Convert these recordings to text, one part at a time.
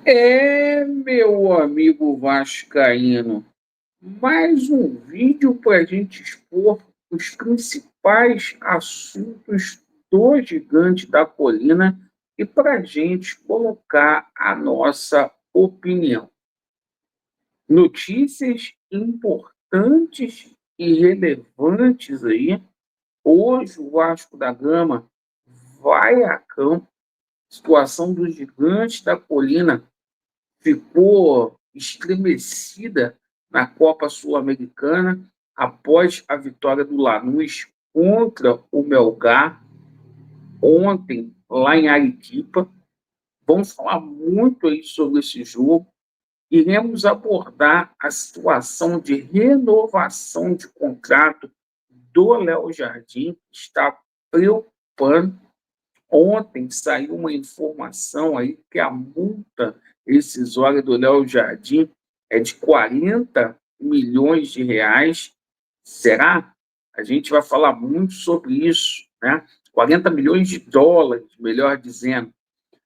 Meu amigo vascaíno, mais um vídeo para a gente expor os principais assuntos do Gigante da Colina e para a gente colocar a nossa opinião. Notícias importantes e relevantes aí. Hoje o Vasco da Gama vai a campo. Situação do Gigante da Colina ficou estremecida na Copa Sul-Americana após a vitória do Lanús contra o Melgar ontem lá em Arequipa. Vamos falar muito aí sobre esse jogo. Iremos abordar a situação de renovação de contrato do Léo Jardim, que está preocupando. Ontem saiu uma informação aí que a multa rescisória do Léo Jardim é de 40 milhões de reais. Será? A gente vai falar muito sobre isso, né? 40 milhões de dólares, melhor dizendo.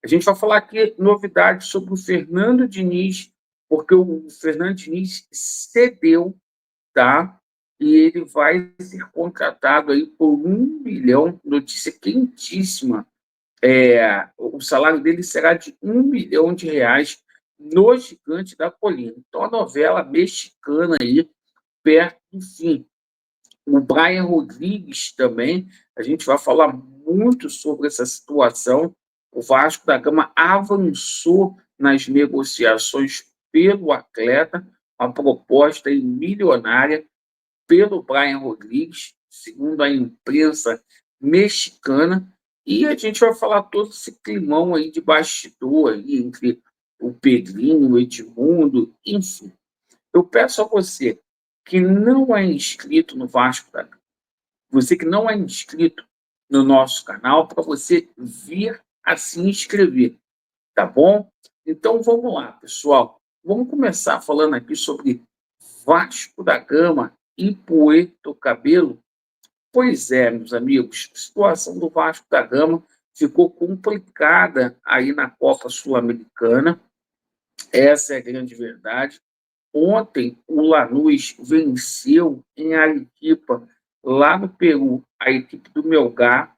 A gente vai falar aqui novidades sobre o Fernando Diniz, porque o Fernando Diniz cedeu, tá? E ele vai ser contratado aí por 1 milhão, notícia quentíssima. O salário dele será de 1 milhão de reais no Gigante da Colina. Então, a novela mexicana aí, perto do fim. O Brian Rodrigues também, a gente vai falar muito sobre essa situação. O Vasco da Gama avançou nas negociações pelo atleta, uma proposta aí milionária pelo Brian Rodrigues, segundo a imprensa mexicana, e a gente vai falar todo esse climão aí de bastidor aí entre o Pedrinho, o Edmundo, enfim. Eu peço a você que não é inscrito no Vasco da Gama, você que não é inscrito no nosso canal, para você vir a se inscrever, tá bom? Então vamos lá, pessoal. Vamos começar falando aqui sobre Vasco da Gama e Puerto Cabelo. Pois é, meus amigos, a situação do Vasco da Gama ficou complicada aí na Copa Sul-Americana, essa é a grande verdade. Ontem, o Lanús venceu em Arequipa, lá no Peru, a equipe do Melgar.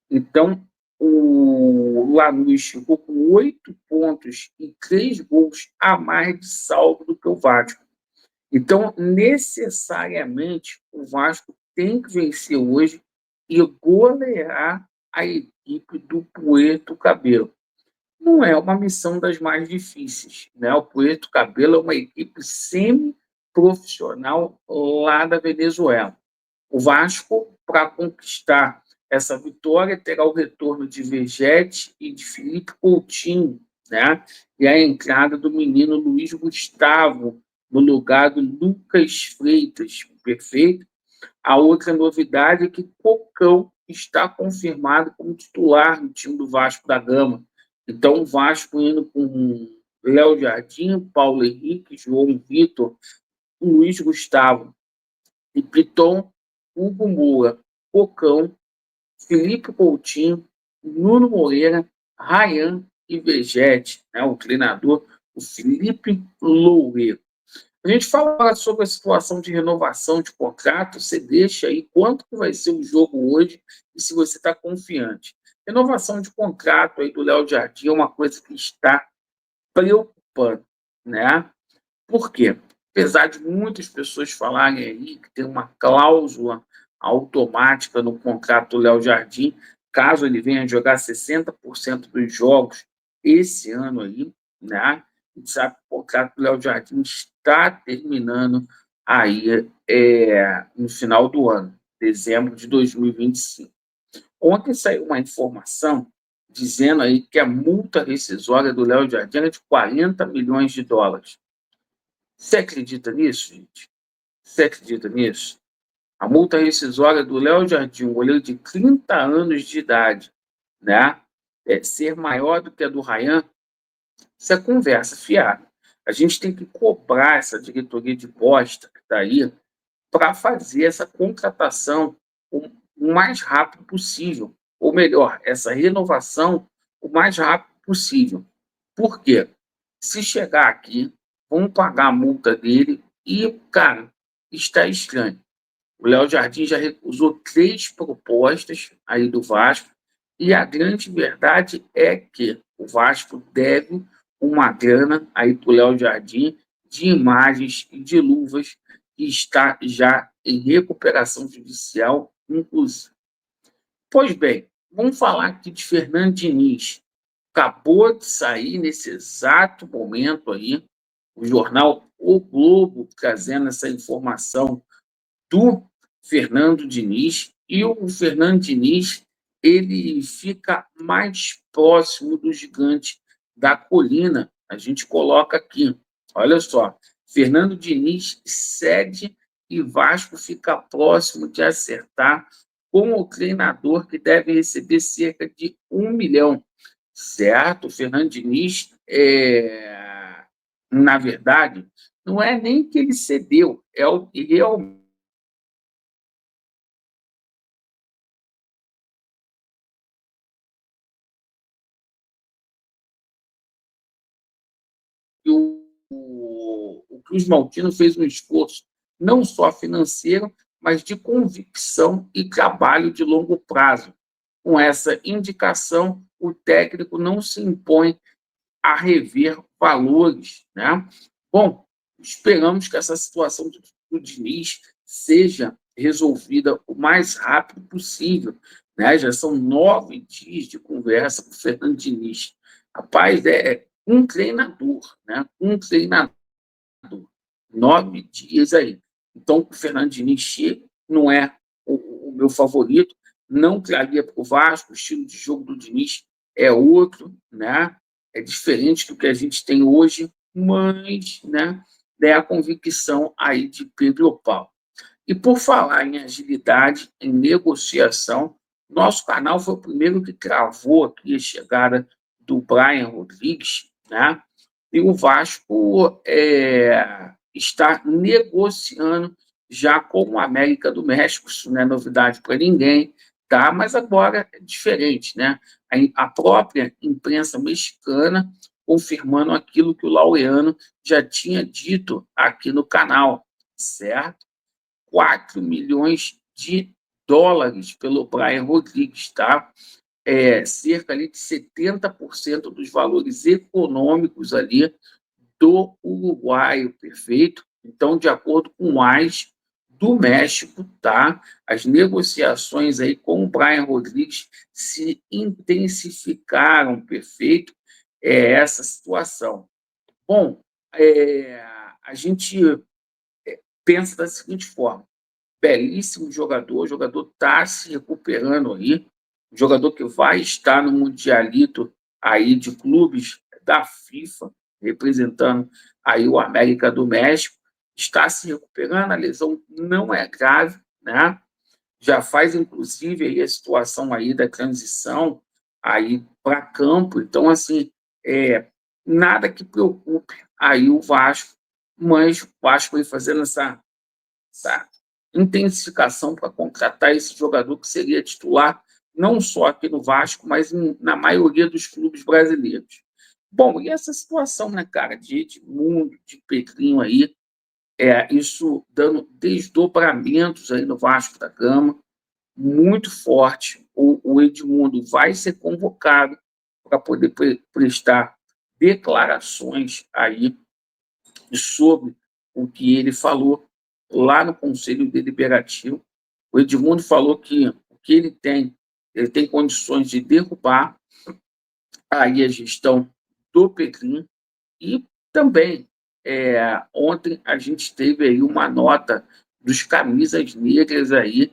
Então, o Lanús ficou com 8 pontos e 3 gols a mais de saldo do que o Vasco. Então, necessariamente, o Vasco tem que vencer hoje e golear a equipe do Puerto Cabelo. Não é uma missão das mais difíceis, né? O Puerto Cabelo é uma equipe semi-profissional lá da Venezuela. O Vasco, para conquistar essa vitória, terá o retorno de Vegete e de Felipe Coutinho, né? E a entrada do menino Luiz Gustavo no lugar do Lucas Freitas, perfeito? A outra novidade é que Cocão está confirmado como titular no time do Vasco da Gama. Então, o Vasco indo com Léo Jardim, Paulo Henrique, João Vitor, Luiz Gustavo e Piton, Hugo Moura, Cocão, Felipe Coutinho, Nuno Moreira, Ryan e Vegete, né, o treinador, o Felipe Loureiro. A gente fala sobre a situação de renovação de contrato, você deixa aí quanto que vai ser o jogo hoje e se você está confiante. Renovação de contrato aí do Léo Jardim é uma coisa que está preocupando, né? Por quê? Apesar de muitas pessoas falarem aí que tem uma cláusula automática no contrato do Léo Jardim, caso ele venha jogar 60% dos jogos esse ano aí, né? A gente sabe que o contrato do Léo Jardim está terminando aí no final do ano, dezembro de 2025. Ontem saiu uma informação dizendo aí que a multa rescisória do Léo Jardim é de 40 milhões de dólares. Você acredita nisso, gente? Você acredita nisso? A multa rescisória do Léo Jardim, um goleiro de 30 anos de idade, né? Ser maior do que a do Ryan, isso é conversa fiada. A gente tem que cobrar essa diretoria de bosta que está aí para fazer essa contratação o mais rápido possível. Ou melhor, essa renovação o mais rápido possível. Por quê? Se chegar aqui, vão pagar a multa dele e, cara, está estranho. O Léo Jardim já recusou 3 propostas aí do Vasco, e a grande verdade é que o Vasco deve uma grana aí para o Léo Jardim de imagens e de luvas que está já em recuperação judicial, inclusive. Pois bem, vamos falar aqui de Fernando Diniz. Acabou de sair nesse exato momento aí o jornal O Globo trazendo essa informação do Fernando Diniz, e o Fernando Diniz ele fica mais próximo do gigante da colina. A gente coloca aqui, olha só, Fernando Diniz cede e Vasco fica próximo de acertar com o treinador que deve receber cerca de 1 milhão, certo? O Fernando Diniz, na verdade, não é nem que ele cedeu, é o que realmente o Cruz Maltino fez um esforço não só financeiro, mas de convicção e trabalho de longo prazo. Com essa indicação, o técnico não se impõe a rever valores, né? Bom, esperamos que essa situação do Diniz seja resolvida o mais rápido possível, né? Já são 9 dias de conversa com o Fernando Diniz. Rapaz, é um treinador, né? Um treinador. 9 dias aí. Então, o Fernando Diniz chega, não é o meu favorito, não traria para o Vasco, o estilo de jogo do Diniz é outro, né? É diferente do que a gente tem hoje, mas, né, é a convicção aí de Pedro Paulo. E por falar em agilidade, em negociação, nosso canal foi o primeiro que cravou aqui a chegada do Brian Rodrigues, né? E o Vasco está negociando já com o América do México, isso não é novidade para ninguém, tá? Mas agora é diferente, né? A própria imprensa mexicana confirmando aquilo que o Laureano já tinha dito aqui no canal, certo? 4 milhões de dólares pelo Brian Rodrigues, tá? Cerca ali de 70% dos valores econômicos ali do uruguaio, perfeito? Então, de acordo com o AIS do México, tá? As negociações aí com o Brian Rodrigues se intensificaram, perfeito? Essa situação. Bom, a gente pensa da seguinte forma: belíssimo jogador, o jogador está se recuperando aí, jogador que vai estar no Mundialito aí de clubes da FIFA, representando aí o América do México, está se recuperando, a lesão não é grave, né? Já faz inclusive aí a situação aí da transição aí para campo, então assim, nada que preocupe aí o Vasco, mas o Vasco vai fazendo essa intensificação para contratar esse jogador que seria titular não só aqui no Vasco, mas na maioria dos clubes brasileiros. Bom, e essa situação, né, cara, de Edmundo, de Pedrinho aí, isso dando desdobramentos aí no Vasco da Gama, muito forte. O Edmundo vai ser convocado para poder prestar declarações aí sobre o que ele falou lá no Conselho Deliberativo. O Edmundo falou que o que ele tem condições de derrubar aí a gestão do Petrin, e também ontem a gente teve aí uma nota dos camisas negras aí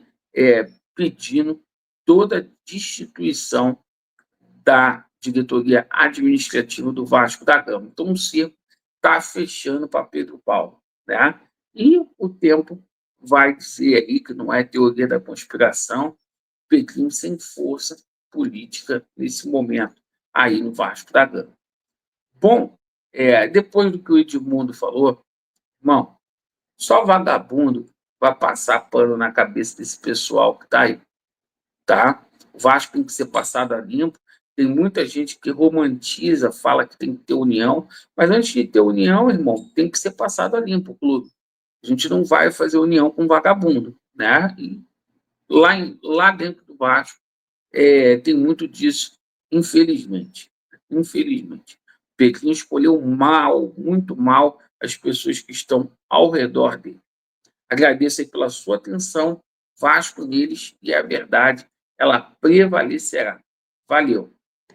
pedindo toda a destituição da diretoria administrativa do Vasco da Gama. Então, o circo está fechando para Pedro Paulo, né? E o tempo vai dizer aí que não é teoria da conspiração, Pedrinho sem força política nesse momento aí no Vasco da Gama. Bom, depois do que o Edmundo falou, irmão, só vagabundo vai passar pano na cabeça desse pessoal que está aí, tá? O Vasco tem que ser passado a limpo. Tem muita gente que romantiza, fala que tem que ter união, mas antes de ter união, irmão, tem que ser passado a limpo o clube. A gente não vai fazer união com vagabundo, né? E lá dentro do Vasco tem muito disso, infelizmente. Infelizmente. O Pequim escolheu mal, muito mal, as pessoas que estão ao redor dele. Agradeço aí pela sua atenção, Vasco neles, e a verdade, ela prevalecerá. Valeu!